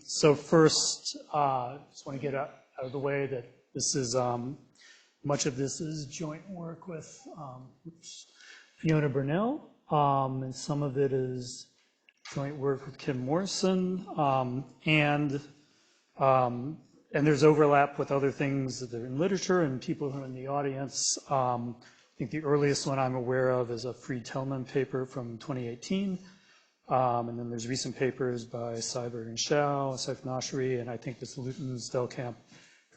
So first, just want to get out of the way that this is, much of this is joint work with Fiona Burnell, and some of it is joint work with Kim Morrison, and there's overlap with other things that are in literature and people who are in the audience. I think the earliest one I'm aware of is a Fried-Tellman paper from 2018. And then there's recent papers by Seiberg and Shao, Saif Nashri, and I think this Luton, Stelkamp,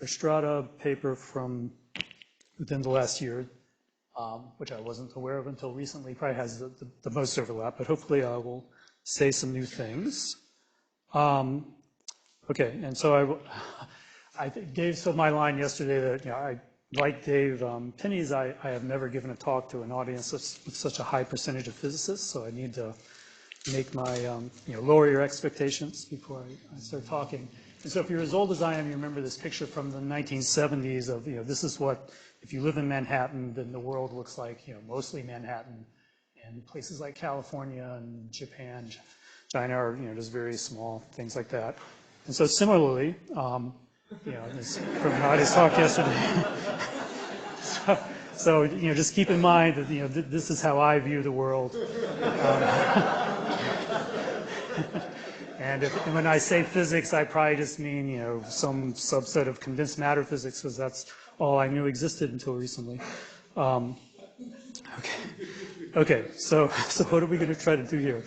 Verstrada paper from within the last year, which I wasn't aware of until recently, probably has the most overlap, but hopefully I will say some new things. Okay, and so I Dave said my line yesterday that, I like Dave Pinney's, I have never given a talk to an audience with such a high percentage of physicists, so I need to make my, lower your expectations before I start talking. And so if you're as old as I am, you remember this picture from the 1970s of, this is what, if you live in Manhattan, then the world looks like, mostly Manhattan, and places like California and Japan, China are, just very small, things like that. And so similarly, this from his talk yesterday. So, just keep in mind that, this is how I view the world. And when I say physics, I probably just mean, some subset of condensed matter physics, because that's all I knew existed until recently. Okay. So what are we going to try to do here?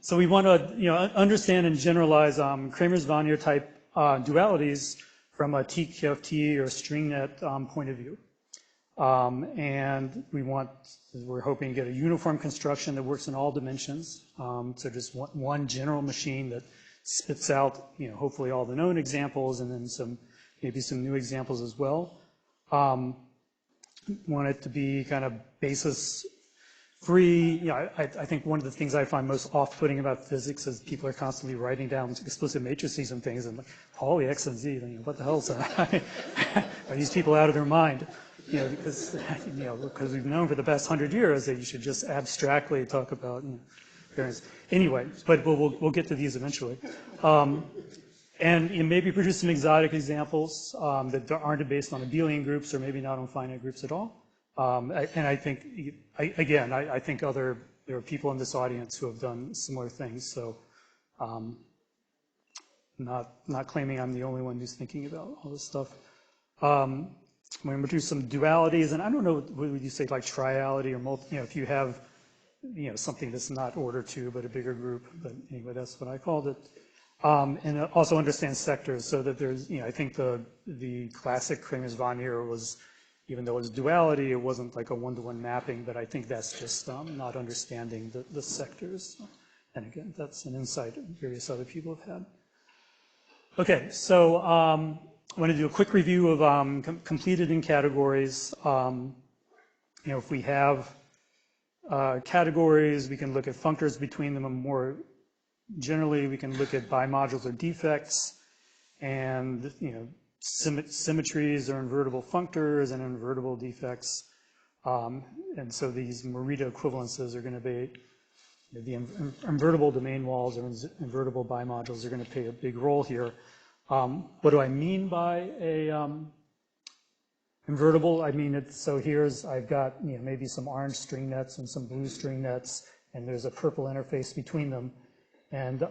So we want to, understand and generalize Kramers-Vannier type dualities from a TQFT or string net point of view. And we're hoping to get a uniform construction that works in all dimensions. So just one general machine that spits out, hopefully all the known examples and then maybe some new examples as well. Want it to be kind of basis free. I think one of the things I find most off-putting about physics is people are constantly writing down explicit matrices and things and like, Pauli X and Z, what the hell is that? Are these people out of their mind? Because we've known for the past 100 years that you should just abstractly talk about variance. Anyway, but we'll get to these eventually. And maybe produce some exotic examples that aren't based on abelian groups or maybe not on finite groups at all. And I think, I think there are people in this audience who have done similar things. So not claiming I'm the only one who's thinking about all this stuff. I'm going to do some dualities, and I don't know, what would you say, like triality or multi, if you have, something that's not order 2, but a bigger group, but anyway, that's what I called it. And also understand sectors, so that there's, I think the classic Kramers-Vannier was, even though it was duality, it wasn't like a one-to-one mapping, but I think that's just not understanding the sectors. And again, that's an insight various other people have had. Okay, so I want to do a quick review of completed in categories. If we have categories, we can look at functors between them, and more generally, we can look at bimodules or defects, and symmetries or invertible functors and invertible defects. And so these Morita equivalences are going to be the invertible domain walls or invertible bimodules are going to play a big role here. What do I mean by a invertible? I mean, I've got maybe some orange string nets and some blue string nets, and there's a purple interface between them. And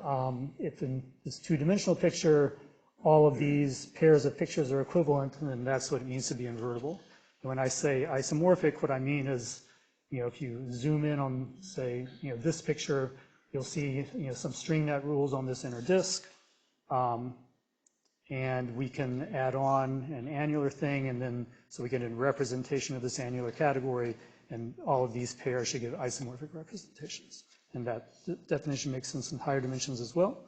if in this two-dimensional picture, all of these pairs of pictures are equivalent, then that's what it means to be invertible. And when I say isomorphic, what I mean is, if you zoom in on, say, this picture, you'll see, some string net rules on this inner disk. And we can add on an annular thing, and then, so we get a representation of this annular category, and all of these pairs should give isomorphic representations. And that definition makes sense in higher dimensions as well.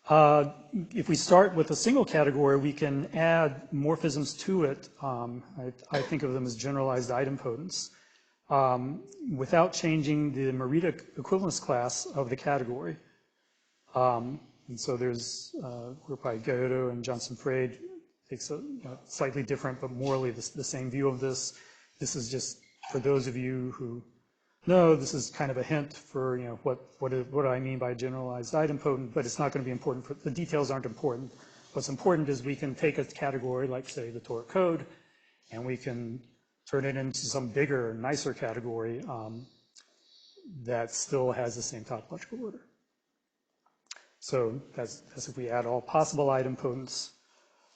If we start with a single category, we can add morphisms to it. I think of them as generalized idempotents, without changing the Morita equivalence class of the category. And so there's group by Godo and Johnson-Frade takes a slightly different but morally the same view of this. This is just for those of you who no, this is kind of a hint for, you know, what do I mean by generalized idempotent, but it's not going to be important. The details aren't important. What's important is we can take a category like, say, the toric code, and we can turn it into some bigger, nicer category that still has the same topological order. So that's if we add all possible idempotents.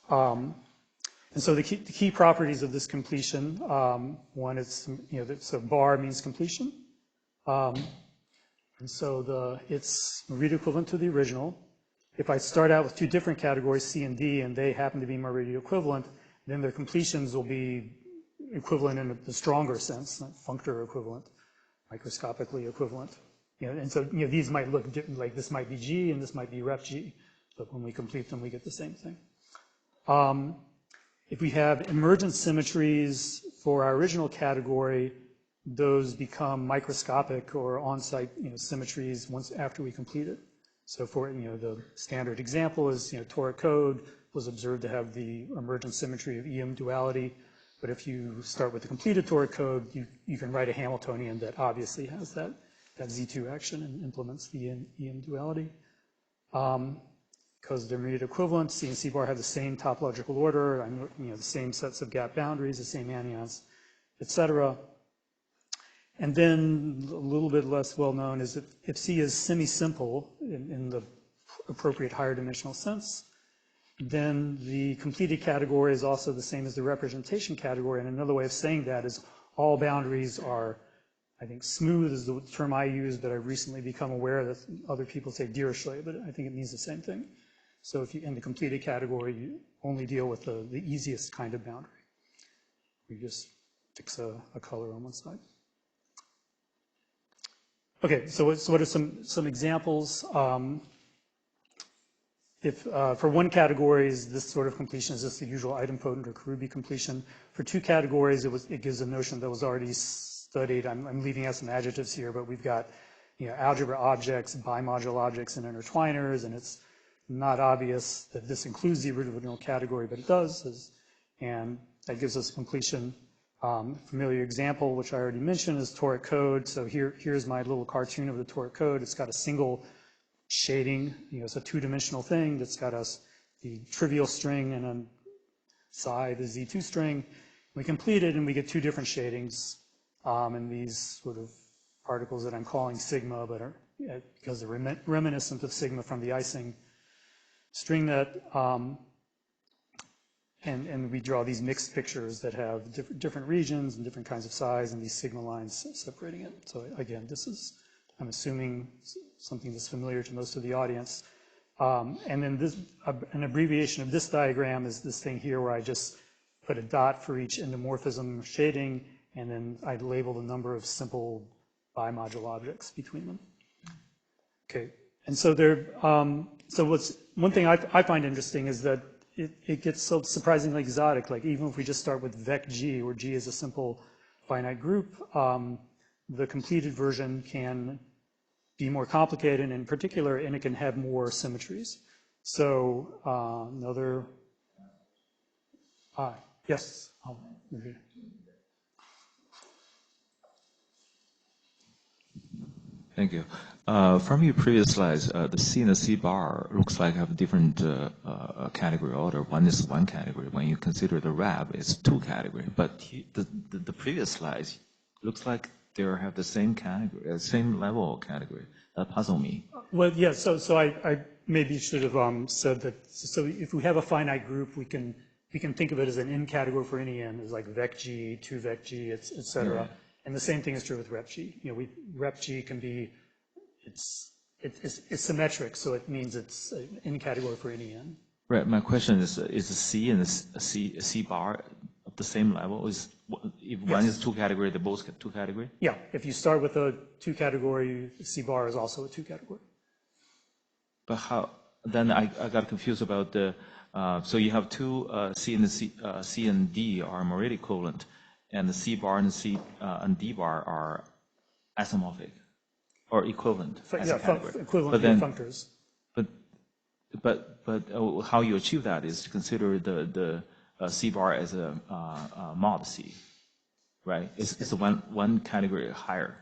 And so the key properties of this completion, one is, you know, so bar means completion. And so it's Morita equivalent to the original. If I start out with two different categories, C and D, and they happen to be Morita equivalent, then their completions will be equivalent in the stronger sense, not functor equivalent, microscopically equivalent. You know, and so, you know, these might look different, like this might be G and this might be rep G, but when we complete them, we get the same thing. If we have emergent symmetries for our original category, those become microscopic or on-site, you know, symmetries once after we complete it. So for, you know, the standard example is, you know, toric code was observed to have the emergent symmetry of EM duality. But if you start with the completed toric code, you can write a Hamiltonian that obviously has that Z2 action and implements the EM duality. Because they're Morita equivalent, C and C bar have the same topological order, you know, the same sets of gap boundaries, the same anyons, et cetera. And then a little bit less well known is that if C is semi-simple in the appropriate higher dimensional sense, then the completed category is also the same as the representation category. And another way of saying that is all boundaries are, I think smooth is the term I use, but I've recently become aware that other people say Dirichlet, but I think it means the same thing. So if you, in the completed category, you only deal with the easiest kind of boundary. You just fix a color on one side. Okay, so what are some examples? If for one category, this sort of completion is just the usual idempotent or Karoubi completion. For two categories, it gives a notion that was already studied. I'm leaving out some adjectives here, but we've got, you know, algebra objects, bimodule objects, and intertwiners, and it's not obvious that this includes the original category, but it does, and that gives us completion. Familiar example, which I already mentioned, is toric code. So here's my little cartoon of the toric code. It's got a single shading, you know, it's a two-dimensional thing that's got the trivial string and on psi, the Z2 string. We complete it and we get two different shadings, and these sort of particles that I'm calling sigma, but are, because they're reminiscent of sigma from the Ising string net, and we draw these mixed pictures that have different regions and different kinds of size and these sigma lines separating it. So again, this is, I'm assuming, something that's familiar to most of the audience. And then this, an abbreviation of this diagram is this thing here where I just put a dot for each endomorphism shading, and then I label the number of simple bimodule objects between them. Okay, and so what's one thing I find interesting is that it gets so surprisingly exotic. Like even if we just start with vec G, where G is a simple finite group, the completed version can be more complicated, and in particular, and it can have more symmetries. So another, yes. Thank you. From your previous slides, the C and the C bar looks like have different category order. One is one category. When you consider the rep, it's two category. But the previous slides looks like they have the same category, same level of category. That puzzled me. Well, yeah. So I maybe should have said that. So if we have a finite group, we can think of it as an n category for any n. It's like vec G, two vec G, et cetera. Yeah. And the same thing is true with rep G. You know, rep G can be, it's symmetric, so it means it's an n category for any n. Right. My question is the C and the C bar of the same level? If one is two category, they're both two category? Yeah. If you start with a two category, C bar is also a two category. But how? Then I got confused about the. So you have two C and D are Morita equivalent, and the C bar and C and D bar are isomorphic or equivalent. Yeah, equivalent functors. But how you achieve that is to consider the C bar as a mod C, right? It's one category higher.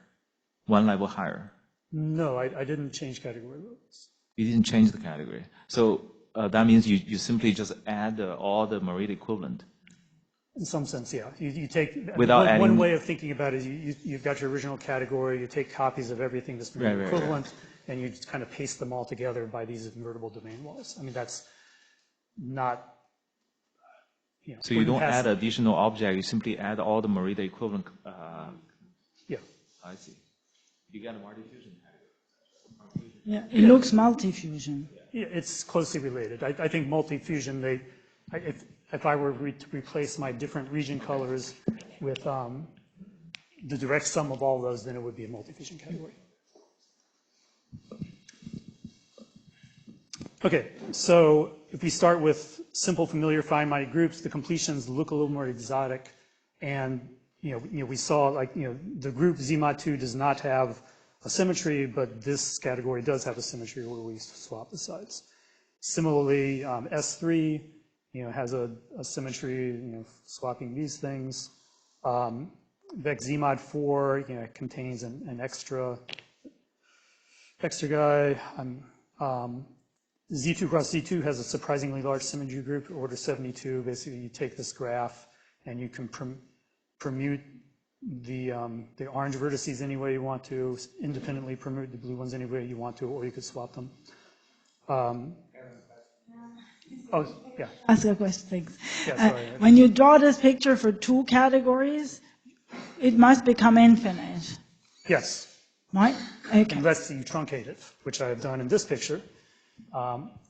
one level higher. No, I didn't change category levels. You didn't change the category. So that means you simply just add all the Morita equivalent. In some sense, yeah. You take, Without adding, one way of thinking about it is you've got your original category, you take copies of everything that's Right, equivalent, and you just kind of paste them all together by these invertible domain walls. I mean, that's not, you know. So you don't add additional object, you simply add all the Morita equivalent. Yeah. I see. You get a multi-fusion category. Yeah, it looks multi-fusion. Yeah, it's closely related. I think multi-fusion, if I were to replace my different region colors with the direct sum of all those, then it would be a multi-fusion category. Okay, so if we start with simple familiar finite groups, the completions look a little more exotic, and we saw the group Z mod 2 does not have a symmetry, but this category does have a symmetry where we swap the sides. Similarly, S3 has a symmetry, swapping these things. Vec Z mod 4 contains an extra guy. Z2 cross Z2 has a surprisingly large symmetry group, order 72. Basically, you take this graph and you can permute the orange vertices any way you want to, independently permute the blue ones any way you want to, or you could swap them. Oh, yeah. Ask a question, thanks. Yeah, sorry. When you draw this picture for two categories, it must become infinite, Yes, right? Okay. unless you truncate it, which I have done in this picture.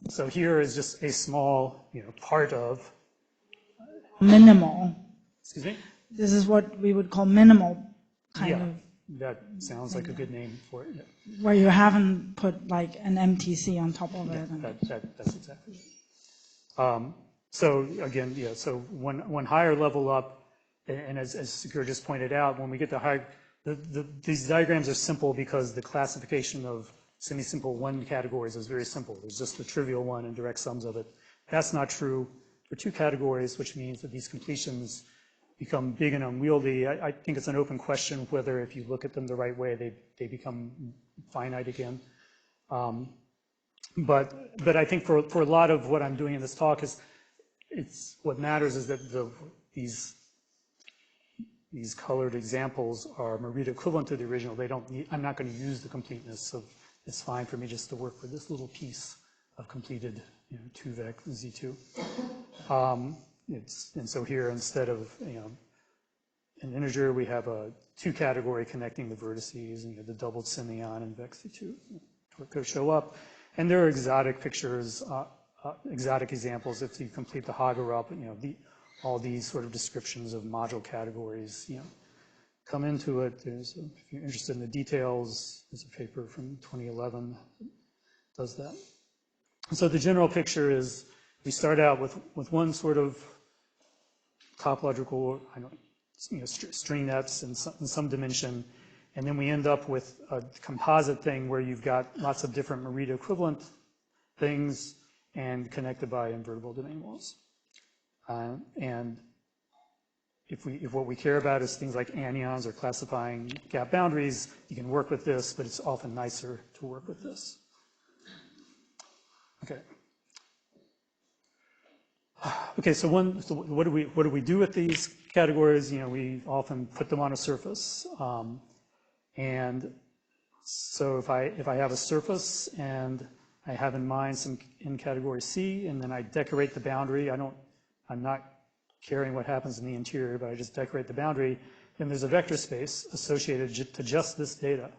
So here is just a small, part of. Minimal. Excuse me? This is what we would call minimal kind Yeah, of, that sounds like a good name for it. Yeah. where you haven't put like an MTC on top of it. That's exactly it. So again, yeah, so one higher level up, and as Secure just pointed out, when we get to high, these diagrams are simple because the classification of semi-simple one categories is very simple. There's just the trivial one and direct sums of it. That's not true for two categories, which means that these completions become big and unwieldy. I think it's an open question whether if you look at them the right way, they become finite again. But I think for a lot of what I'm doing in this talk it's what matters is that these colored examples are Morita equivalent to the original. They don't need, I'm not going to use the completeness, so it's fine for me just to work with this little piece of completed 2-vec Z2. And so here, instead of an integer, we have a two-category connecting the vertices, and the doubled semyon and vec Z2 go show up. And there are exotic pictures, exotic examples. If you complete the Hagerup, all these sort of descriptions of module categories, come into it. If you're interested in the details, there's a paper from 2011 that does that. So the general picture is we start out with one sort of topological, string nets in some dimension, and then we end up with a composite thing where you've got lots of different Morita equivalent things and connected by invertible domain walls. And if what we care about is things like anions or classifying gap boundaries, you can work with this, but it's often nicer to work with this. Okay. Okay, so what do we do with these categories? We often put them on a surface. And so if I have a surface and I have in mind some in category C, and then I decorate the boundary, I'm not caring what happens in the interior, but I just decorate the boundary, then there's a vector space associated to just this data.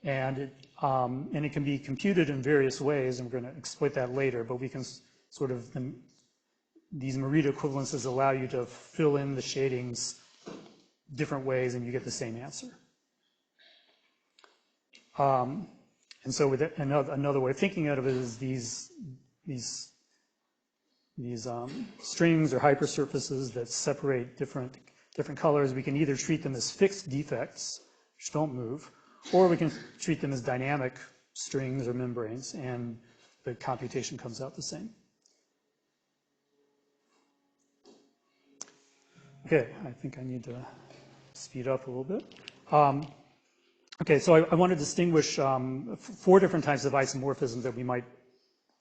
And it can be computed in various ways, and we're going to exploit that later, but we can sort of, these Morita equivalences allow you to fill in the shadings different ways and you get the same answer. And so with another way of thinking of it is these strings or hypersurfaces that separate different colors. We can either treat them as fixed defects, which don't move, or we can treat them as dynamic strings or membranes, and the computation comes out the same. Okay, I think I need to speed up a little bit. Okay, so I want to distinguish 4 different types of isomorphisms that we might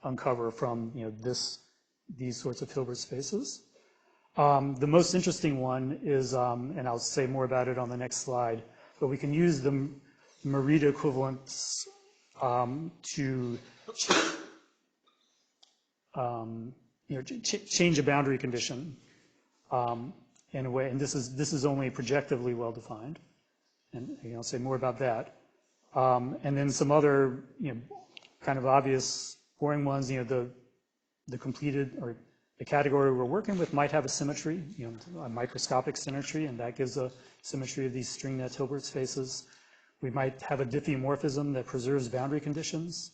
uncover from these sorts of Hilbert spaces. The most interesting one is, and I'll say more about it on the next slide, but we can use the Morita equivalents to change a boundary condition in a way, and this is only projectively well defined, and I'll say more about that. And then some other kind of obvious boring ones, the completed or the category we're working with might have a symmetry, a microscopic symmetry, and that gives a symmetry of these string net Hilbert spaces. We might have a diffeomorphism that preserves boundary conditions.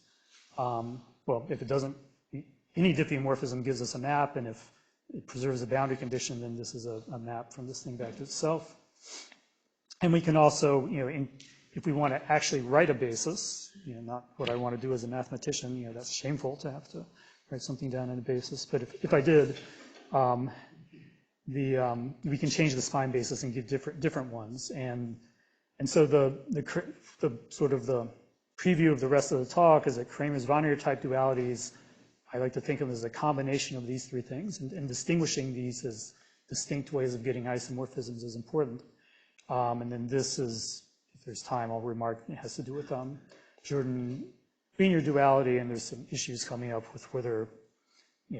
Well, if it doesn't, any diffeomorphism gives us a map, and if it preserves a boundary condition, then this is a map from this thing back to itself. And we can also, if we want to actually write a basis, not what I want to do as a mathematician, that's shameful to have to write something down in a basis. But if I did, we can change the spine basis and give different ones. And so the sort of the preview of the rest of the talk is that Kramers-Vonnegut type dualities, I like to think of them as a combination of these 3 things, and distinguishing these as distinct ways of getting isomorphisms is important. And then this is, if there's time, I'll remark, it has to do with Jordan-Wiener duality, and there's some issues coming up with whether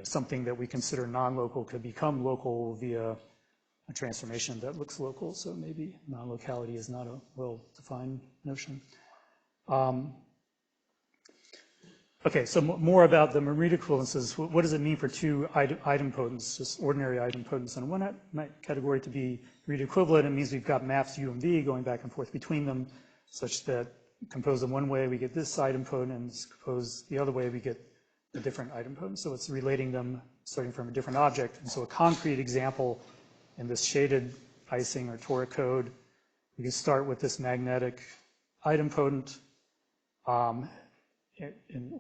something that we consider non-local could become local via a transformation that looks local, so maybe non-locality is not a well-defined notion. Okay, so more about the Morita equivalences. What does it mean for 2 idempotents, just ordinary idempotents in one category to be Morita equivalent? It means we've got maps U and V going back and forth between them, such that composed in one way we get this idempotent, and composed the other way we get a different idempotent. So it's relating them starting from a different object. And so a concrete example in this shaded icing or toric code, we can start with this magnetic idempotent,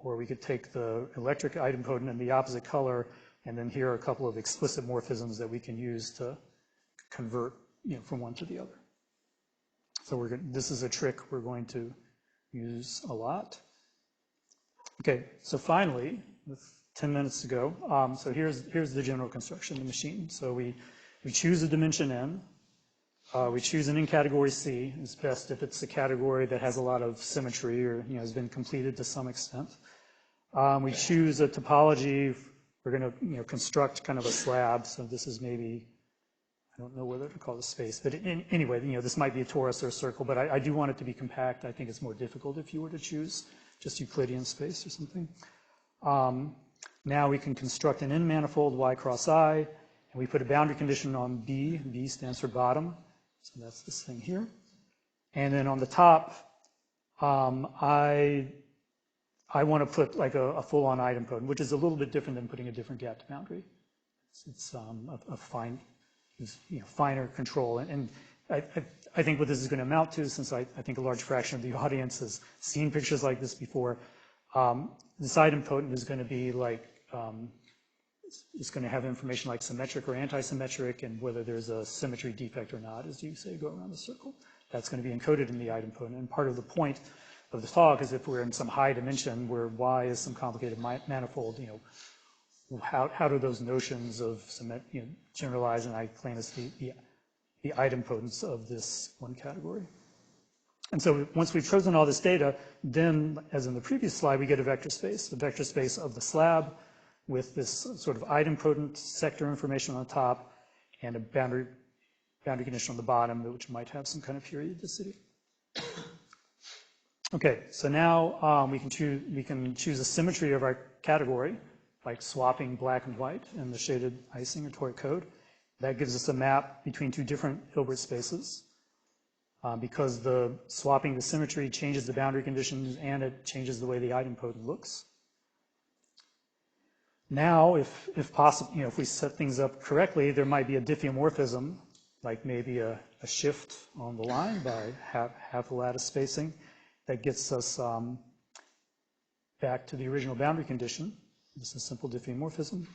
or we could take the electric idempotent in the opposite color, and then here are a couple of explicit morphisms that we can use to convert from one to the other. So this is a trick we're going to use a lot. Okay, so finally, with 10 minutes to go, so here's the general construction of the machine. So we choose a dimension n. We choose an in category C. It's best if it's a category that has a lot of symmetry or has been completed to some extent. We choose a topology. We're going to construct kind of a slab. So this is maybe, I don't know whether to call it space, but anyway, this might be a torus or a circle, but I do want it to be compact. I think it's more difficult if you were to choose just Euclidean space or something. Now we can construct an n-manifold Y cross I, and we put a boundary condition on B. B stands for bottom. So that's this thing here. And then on the top, I want to put like a full-on idempotent, which is a little bit different than putting a different gap to boundary. It's a finer control. And I think what this is going to amount to, since I think a large fraction of the audience has seen pictures like this before, this idempotent is going to be like, it's going to have information like symmetric or anti-symmetric, and whether there's a symmetry defect or not, as you say, go around the circle. That's going to be encoded in the idempotent. And part of the point of the talk is if we're in some high dimension where Y is some complicated manifold, how do those notions of generalize, and I claim as the idempotents of this one category. And so once we've chosen all this data, then, as in the previous slide, we get a vector space, the vector space of the slab, with this sort of idempotent sector information on the top and a boundary condition on the bottom, which might have some kind of periodicity. Okay, so now we can choose a symmetry of our category, like swapping black and white in the shaded icing or toric code. That gives us a map between 2 different Hilbert spaces, because swapping the symmetry changes the boundary conditions and it changes the way the idempotent looks. Now, if possible, if we set things up correctly, there might be a diffeomorphism, like maybe a shift on the line by half a lattice spacing, that gets us back to the original boundary condition. This is a simple diffeomorphism.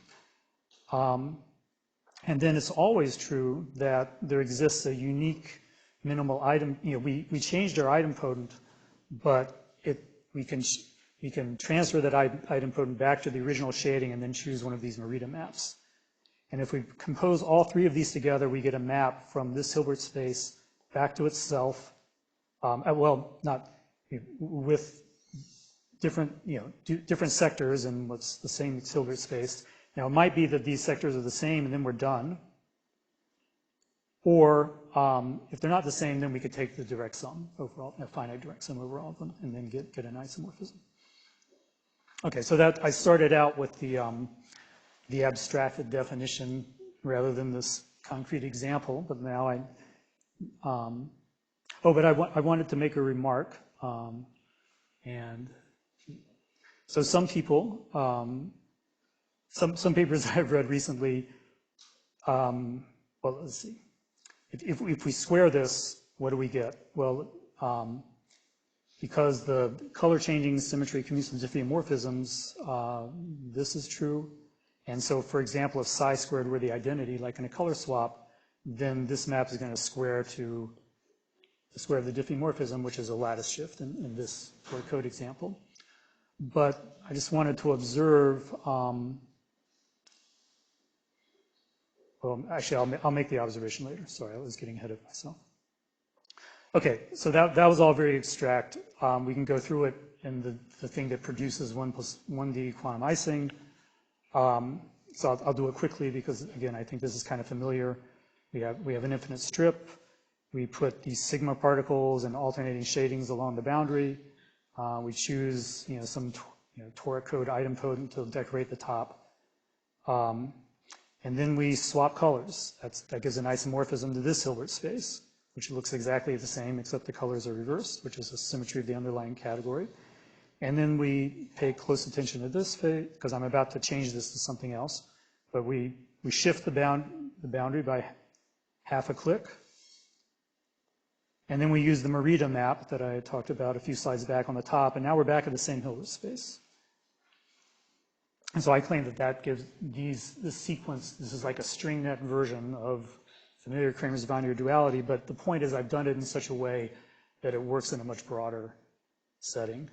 And then it's always true that there exists a unique minimal item. We changed our idempotent but we can transfer that idempotent back to the original shading and then choose one of these Morita maps. And if we compose all three of these together, we get a map from this Hilbert space back to itself. Well, not with different, different sectors and what's the same Hilbert space. Now, it might be that these sectors are the same and then we're done. Or if they're not the same, then we could take the direct sum overall, a finite direct sum over all of them, and then get an isomorphism. Okay, so that I started out with the abstracted definition rather than this concrete example, but now but I wanted to make a remark, and so some people, some papers I've read recently, well, let's see. If we square this, what do we get? Well, because the color changing symmetry commutes with diffeomorphisms, this is true. And so, for example, if psi squared were the identity, like in a color swap, then this map is going to square to the square of the diffeomorphism, which is a lattice shift in this word code example. But I just wanted to observe, well, actually, I'll make the observation later. Sorry, I was getting ahead of myself. Okay, so that was all very abstract. We can go through it in the thing that produces 1 plus 1D quantumizing. So I'll do it quickly because, again, I think this is kind of familiar. We have an infinite strip. We put these sigma particles and alternating shadings along the boundary. We choose, some toric code idempotent to decorate the top. And then we swap colors. That gives an isomorphism to this Hilbert space, which looks exactly the same except the colors are reversed, which is a symmetry of the underlying category. And then we pay close attention to this phase, because I'm about to change this to something else. But we shift the boundary by half a click. And then we use the Morita map that I talked about a few slides back on the top, and now we're back at the same Hilbert space. And so I claim that gives this sequence, this is like a string net version of familiar Kramer's binary duality, but the point is I've done it in such a way that it works in a much broader setting.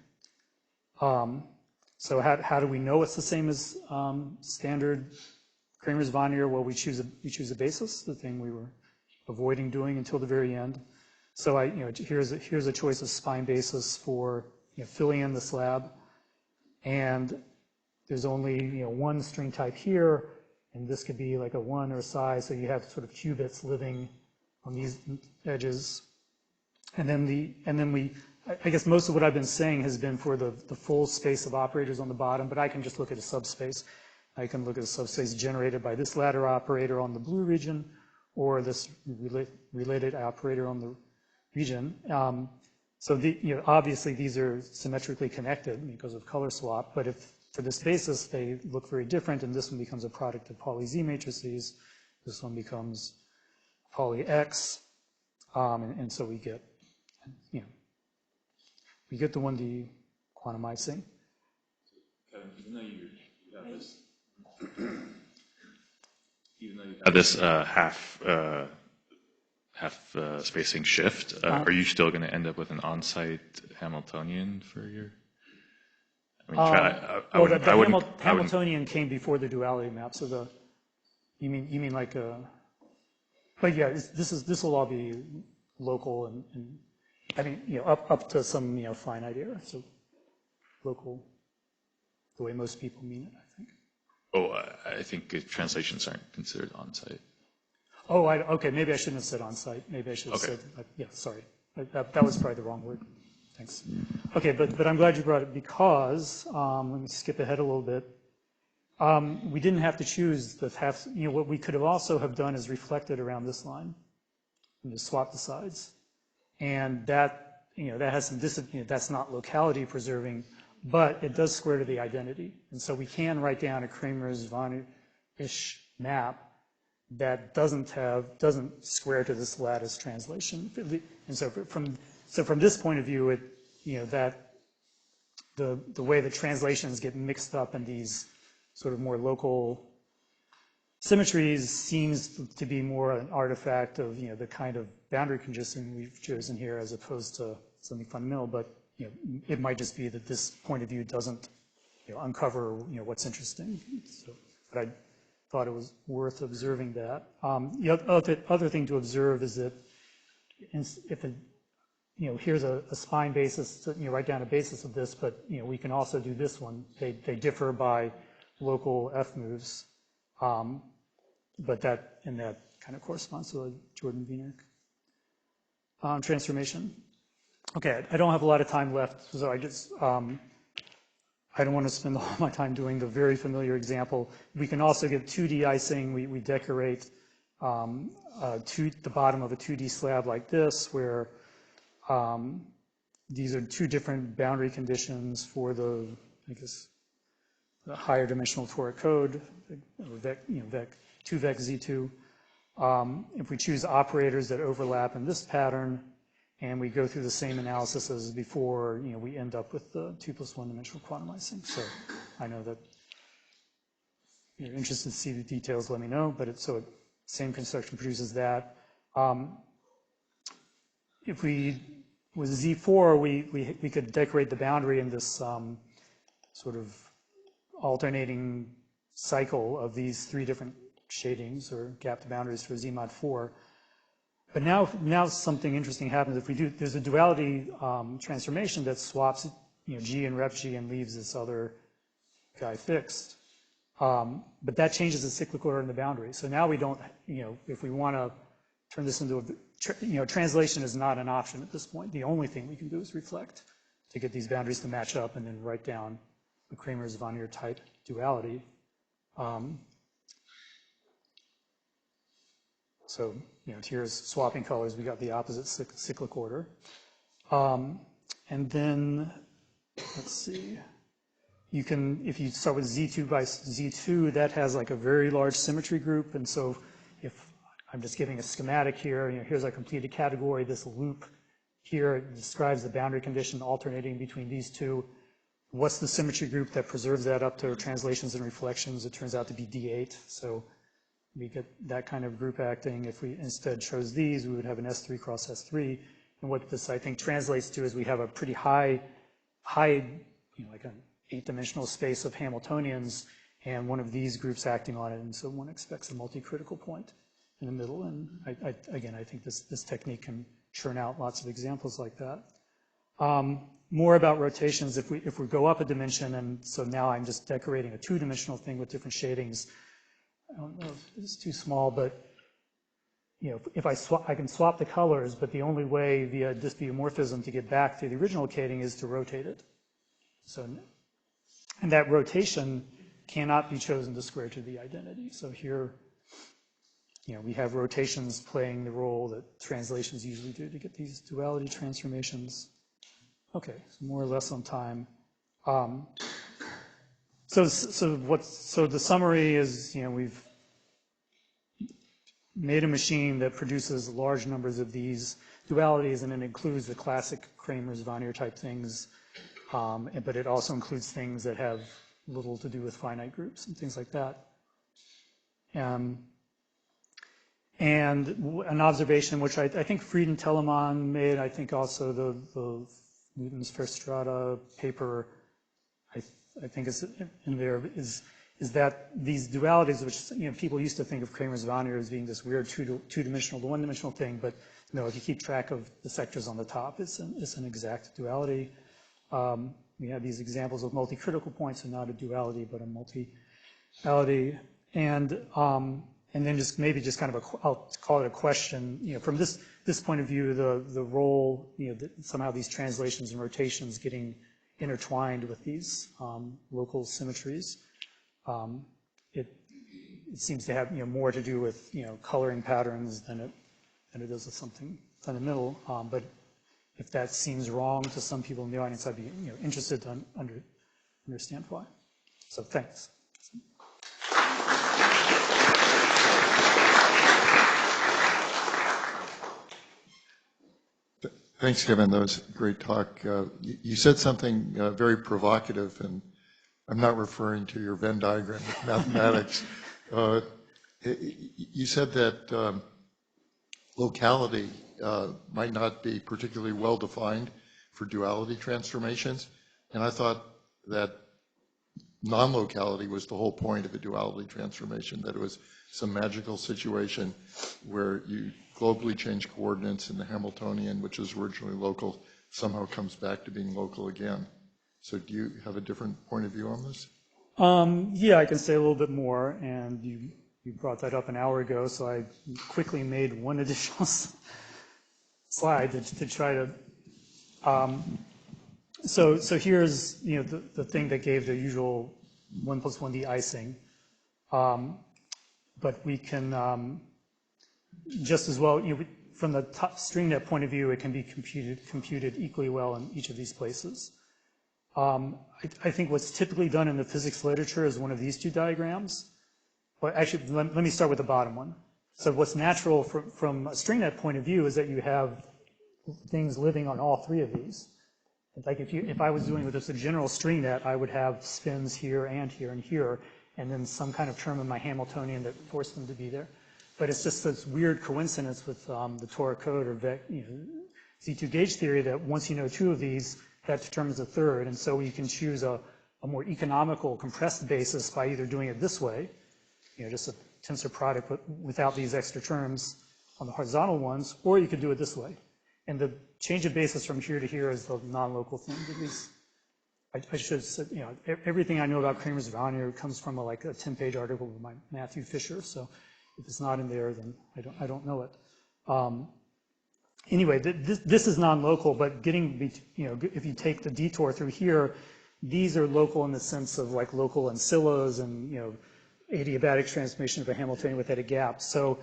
So how do we know it's the same as standard Kramer's binary? Well, we choose a basis, the thing we were avoiding doing until the very end. So here's a choice of spine basis for filling in the slab, and there's only one string type here, and this could be like a 1 or a psi, so you have sort of qubits living on these edges. And then I guess most of what I've been saying has been for the full space of operators on the bottom, but I can just look at a subspace. I can look at a subspace generated by this ladder operator on the blue region, or this related operator on the region. So obviously these are symmetrically connected because of color swap, but if for this basis they look very different, and this one becomes a product of poly Z matrices, this one becomes poly X, and so we get, we get the 1D quantumizing. Kevin, even though you have this, even though you have this half spacing shift, are you still going to end up with an on-site Hamiltonian for your? I mean, the Hamiltonian came before the duality map, so you mean like but yeah, this will all be local and I mean up to some finite error, so local, the way most people mean it, I think. Oh, I think translations aren't considered on-site. Oh, okay, maybe I shouldn't have said on-site. Maybe I should have said, yeah, sorry. That was probably the wrong word. Thanks. Okay, but I'm glad you brought it because, let me skip ahead a little bit. We didn't have to choose the half, what we could have also have done is reflected around this line and just swap the sides. And that, that has some discipline, that's not locality preserving, but it does square to the identity. And so we can write down a Kramer's-Von-ish map that doesn't square to this lattice translation. And so from this point of view, that the way the translations get mixed up in these sort of more local symmetries seems to be more an artifact of the kind of boundary condition we've chosen here as opposed to something fundamental. But it might just be that this point of view doesn't uncover what's interesting. So, but I thought it was worth observing that. The other thing to observe is that if here's a spine basis, write down a basis of this, but we can also do this one. They differ by local F moves, but that kind of corresponds to a Jordan-Wiener transformation. Okay, I don't have a lot of time left, so I just I don't want to spend all my time doing the very familiar example. We can also get 2D icing. We decorate the bottom of a 2D slab like this, where these are two different boundary conditions for the higher dimensional toric code, or 2vec Z2. If we choose operators that overlap in this pattern, and we go through the same analysis as before, we end up with the 2+1 dimensional quantumizing. So I know that if you're interested to see the details, let me know, but same construction produces that. If we, with Z4, we could decorate the boundary in this sort of alternating cycle of these three different shadings or gapped boundaries for Z mod 4. But now something interesting happens. If we do, there's a duality transformation that swaps G and rep G and leaves this other guy fixed. But that changes the cyclic order in the boundary. So now we don't, if we want to turn this into a, translation is not an option at this point. The only thing we can do is reflect to get these boundaries to match up and then write down the Kramers-Vonnier type duality. So, here's swapping colors. We got the opposite cyclic order. And then, let's see. You can, if you start with Z2 by Z2, that has like a very large symmetry group. And so if I'm just giving a schematic here, here's our completed category. This loop here describes the boundary condition alternating between these two. What's the symmetry group that preserves that up to translations and reflections? It turns out to be D8. So we get that kind of group acting. If we instead chose these, we would have an S3 cross S3. And what this, I think, translates to is we have a pretty high, like an 8-dimensional space of Hamiltonians, and one of these groups acting on it. And so one expects a multi-critical point in the middle. And again, I think this technique can churn out lots of examples like that. More about rotations, if we go up a dimension, and so now I'm just decorating a 2-dimensional thing with different shadings. I don't know if it's too small, but if I can swap the colors, but the only way via dysbiomorphism to get back to the original coding is to rotate it. So, and that rotation cannot be chosen to square to the identity. So here, we have rotations playing the role that translations usually do to get these duality transformations. Okay, so more or less on time. So the summary is, we've made a machine that produces large numbers of these dualities, and it includes the classic Kramers-Vonnier type things, but it also includes things that have little to do with finite groups and things like that. And an observation, which I think Fried and Telemann made, I think also the Newton's Verstrata paper, I think is in there, is that these dualities, which people used to think of Kramers-Vonnier as being this weird two-dimensional to one-dimensional thing, but no, if you keep track of the sectors on the top, it's an exact duality. We have these examples of multi-critical points, and not a duality, but a multi-ality. And then just kind of I'll call it a question. From this point of view, the role, somehow these translations and rotations getting intertwined with these local symmetries. It seems to have more to do with coloring patterns than it does with something fundamental. But if that seems wrong to some people in the audience, I'd be interested to understand why. So thanks. Thanks, Kevin. That was a great talk. You said something very provocative, and I'm not referring to your Venn diagram of mathematics. You said that locality might not be particularly well defined for duality transformations. And I thought that non-locality was the whole point of a duality transformation, that it was some magical situation where you globally change coordinates and the Hamiltonian, which is originally local, somehow comes back to being local again. So do you have a different point of view on this? Yeah, I can say a little bit more, and you brought that up an hour ago, so I quickly made one additional slide to try to. So here's the thing that gave the usual 1 + 1D icing, but we can just as well from the top string net point of view, it can be computed equally well in each of these places. I think what's typically done in the physics literature is one of these two diagrams. But actually, let me start with the bottom one. So what's natural from a string net point of view is that you have things living on all three of these. Like if I was doing with just a general string net, I would have spins here and here and here, and then some kind of term in my Hamiltonian that forced them to be there. But it's just this weird coincidence with the Torah code or Z2 gauge theory that once you know two of these, that determines a third. And so you can choose a more economical compressed basis by either doing it this way, just a tensor product but without these extra terms on the horizontal ones, or you could do it this way. And the change of basis from here to here is the non-local thing. At least I should have said, everything I know about Kramer's Vanier comes from a 10-page article by Matthew Fisher. So if it's not in there, then I don't know it. Anyway, this is non-local, but if you take the detour through here, these are local in the sense of local ancillas and adiabatic transformation of a Hamiltonian without a gap. So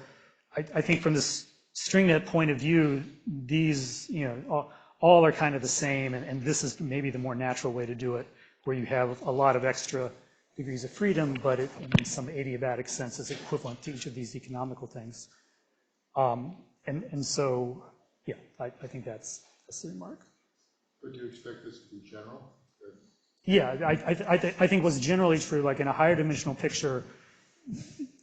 I think from this string net point of view, these all are kind of the same, and this is maybe the more natural way to do it, where you have a lot of extra degrees of freedom, but it, in some adiabatic sense, is equivalent to each of these economical things. And so, yeah, I think that's the remark. Would you expect this to be general? Yeah, I think what's generally true, in a higher dimensional picture,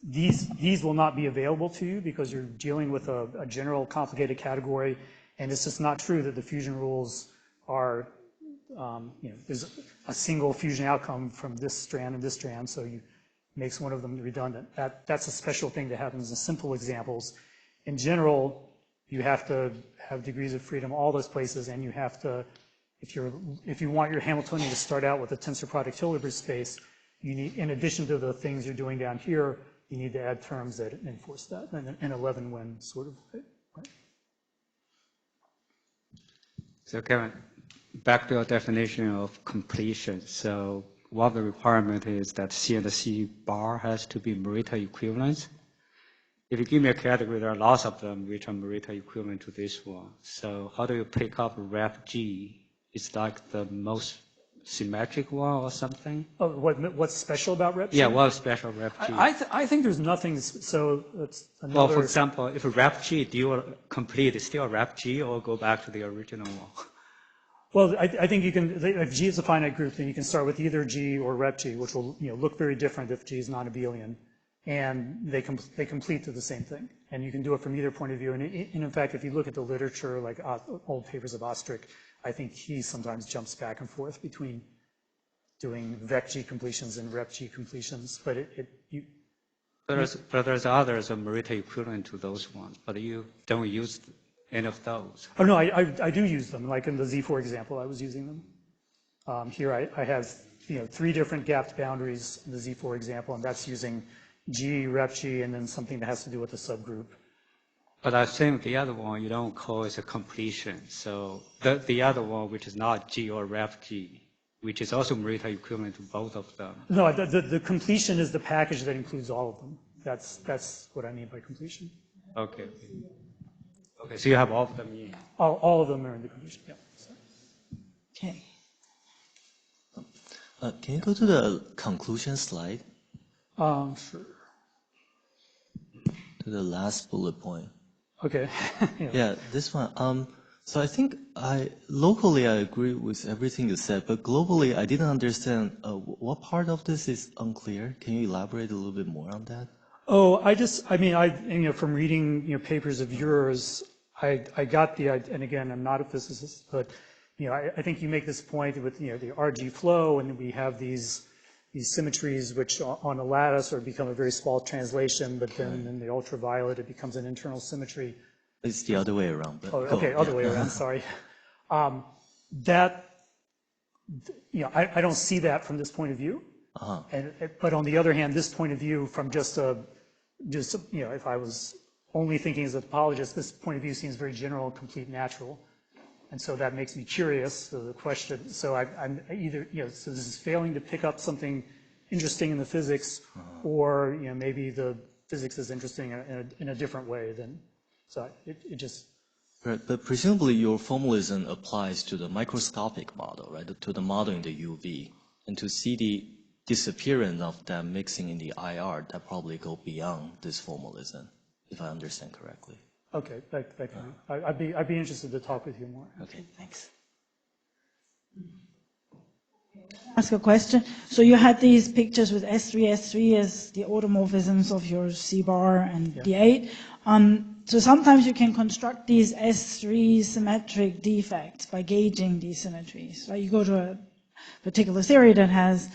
these will not be available to you because you're dealing with a general complicated category, and it's just not true that the fusion rules are, there's a single fusion outcome from this strand and this strand, so you makes one of them redundant. That's a special thing that happens in simple examples. In general, you have to have degrees of freedom all those places, and you have to, if you want your Hamiltonian to start out with a tensor product Hilbert space, you need, in addition to the things you're doing down here, you need to add terms that enforce that, an 11-when sort of, right? So Kevin, back to your definition of completion. So one of the requirements is that C and C bar has to be Morita equivalent. If you give me a category, there are lots of them which are Morita equivalent to this one. So how do you pick up rep G? It's like the most symmetric one or something? Oh, what's special about rep G? Yeah, what's special rep G? I think there's nothing, so that's another... Well, for example, if rep G dual complete is still rep G or go back to the original one? Well, I think you can, if G is a finite group, then you can start with either G or rep G, which will look very different if G is non-abelian. And they complete to the same thing. And you can do it from either point of view. And in fact, if you look at the literature, like old papers of Ostrich, I think he sometimes jumps back and forth between doing vec G completions and rep G completions. But there's others of Morita equivalent to those ones, but you don't use any of those. Oh no, I do use them. Like in the Z4 example, I was using them. Here I have 3 different gapped boundaries in the Z4 example, and that's using G, rep G, and then something that has to do with the subgroup. But I think the other one you don't call it a completion. So the other one, which is not G or rep G, which is also Morita equivalent to both of them. No, the completion is the package that includes all of them. That's what I mean by completion. Okay. Okay, so you have all of them in. All of them are in the completion, yeah. So. Okay. Can you go to the conclusion slide? Sure. To the last bullet point. Okay. Yeah, this one. So I think locally I agree with everything you said, but globally I didn't understand what part of this is unclear. Can you elaborate a little bit more on that? Oh, from reading papers of yours, I got the idea, and again, I'm not a physicist, but I think you make this point with, the RG flow, and we have these symmetries which on a lattice or become a very small translation, but then in the ultraviolet it becomes an internal symmetry. It's the other way around. But Other way around, sorry. I don't see that from this point of view. But on the other hand, this point of view from if I was only thinking as a topologist, this point of view seems very general, complete, natural. And so that makes me curious. So the question, so I'm either, so this is failing to pick up something interesting in the physics, or, maybe the physics is interesting in a different way than, so it just. Right, but presumably your formalism applies to the microscopic model, right? To the model in the UV. And to see the disappearance of that mixing in the IR, that probably go beyond this formalism, if I understand correctly. Okay, I'd be interested to talk with you more. Okay, thanks. Ask a question. So you had these pictures with S3 as the automorphisms of your C bar and D8. So sometimes you can construct these S3 symmetric defects by gauging these symmetries. Right? You go to a particular theory that has,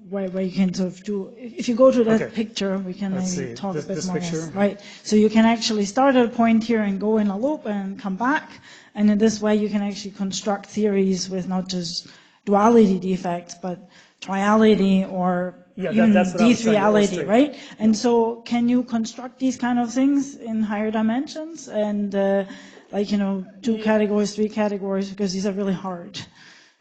where you can sort of do, if you go to that picture, we can maybe talk a bit more. Right. So you can actually start at a point here and go in a loop and come back. And in this way, you can actually construct theories with not just duality defects, but triality or even D3ality, right? And so can you construct these kind of things in higher dimensions and 2 categories, 3 categories, because these are really hard.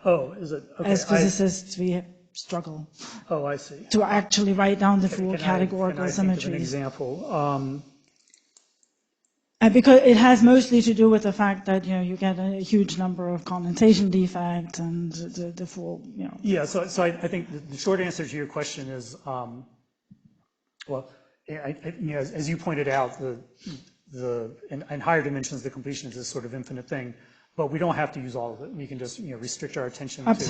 Oh, is it? Okay. As physicists, we struggle. Oh, I see. To actually write down the full categorical symmetries. Think of an example? Because it has mostly to do with the fact that you get a huge number of condensation defects and the full Yeah, so I think the short answer to your question is as you pointed out, in higher dimensions the completion is this sort of infinite thing, but we don't have to use all of it. We can just restrict our attention to just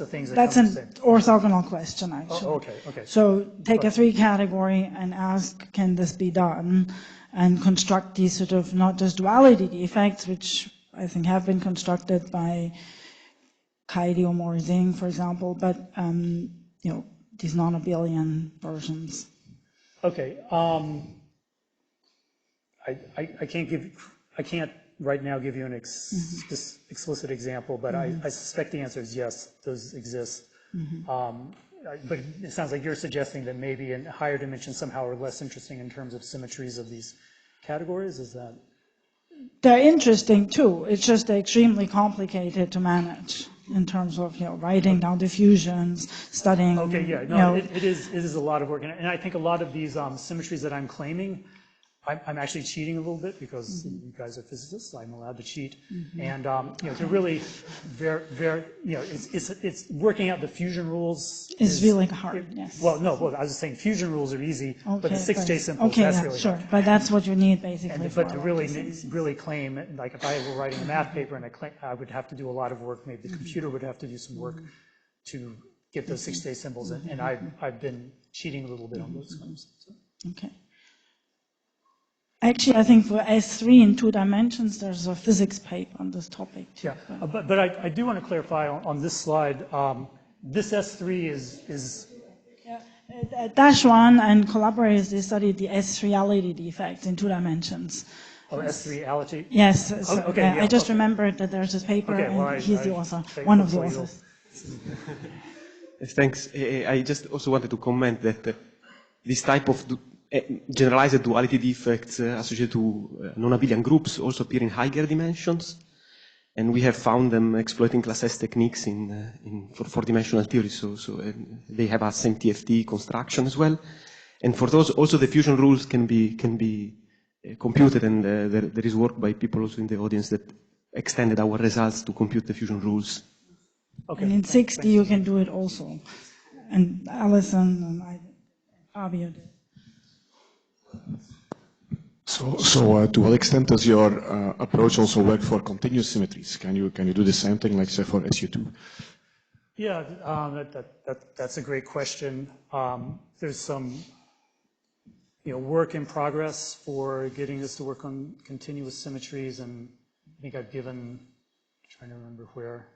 the things that That's come an orthogonal question actually. Oh, okay. So take a 3 category and ask, can this be done? And construct these sort of not just duality defects, which I think have been constructed by Kaidi or Morizing, for example, but these non-abelian versions. Okay. I can't right now give you an explicit example, but I suspect the answer is yes, those exist. But it sounds like you're suggesting that maybe in higher dimensions somehow are less interesting in terms of symmetries of these categories. Is that? They're interesting too. It's just extremely complicated to manage in terms of writing down diffusions, studying. Okay, yeah, no, it is a lot of work, and I think a lot of these symmetries that I'm claiming, I'm actually cheating a little bit because you guys are physicists. I'm allowed to cheat, and to really, it's working out the fusion rules. It's really hard. Yes. Well, no, I was just saying fusion rules are easy, but the 6J simples, that's really sure. hard. But that's what you need basically. But to really claim, like if I were writing a math paper and I would have to do a lot of work. Maybe the computer would have to do some work to get those 6J symbols, and I've been cheating a little bit on those claims. So. Okay. Actually, I think for S3 in 2 dimensions, there's a physics paper on this topic too. Yeah, but I do want to clarify on this slide, this S3 is Dash1 and collaborators, they studied the S3ality defect in 2 dimensions. Oh, S3ality? Yes. Okay, I just remembered that there's this paper, and he's the author, one of the authors. Thanks. I just also wanted to comment that this type of generalized duality defects associated to non-abelian groups also appear in higher dimensions, and we have found them exploiting class S techniques for four-dimensional theory. So they have a same TFT construction as well, and for those also the fusion rules can be computed, and there is work by people also in the audience that extended our results to compute the fusion rules. Okay. And in 6D you can do it also, and Alison and Fabio did. So to what extent does your approach also work for continuous symmetries? Can you do the same thing, like say for SU2? Yeah, that's a great question. There's some work in progress for getting this to work on continuous symmetries, and I think I've given trying to remember where.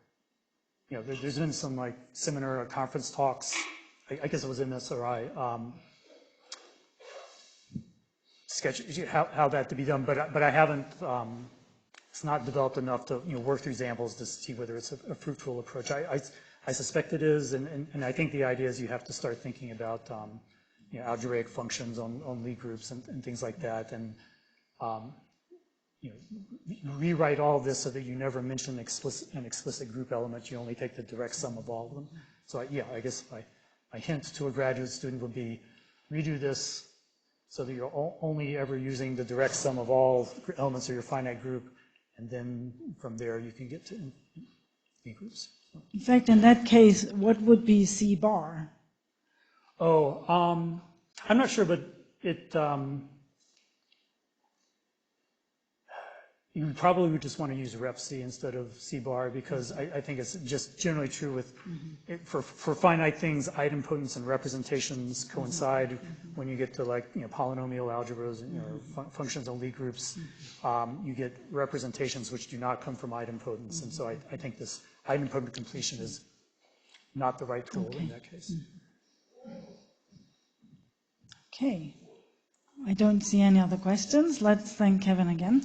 You know, there's been some like seminar or conference talks. I guess it was in SRI. Sketch how that to be done, but I haven't. It's not developed enough to work through examples to see whether it's a fruitful approach. I suspect it is, and I think the idea is you have to start thinking about algebraic functions on Lie groups and things like that, and rewrite all of this so that you never mention an explicit group element. You only take the direct sum of all of them. So I guess my hint to a graduate student would be redo this so that you're only ever using the direct sum of all elements of your finite group, and then from there you can get to Lie groups. In fact, in that case, what would be C bar? Oh, I'm not sure, but it. You probably would just want to use rep C instead of C bar, because I think it's just generally true with, for finite things, idempotence and representations coincide when you get to like polynomial algebras or functions on Lie groups. You get representations which do not come from idempotence, and so I think this idempotent completion is not the right tool in that case. Okay. I don't see any other questions. Let's thank Kevin again.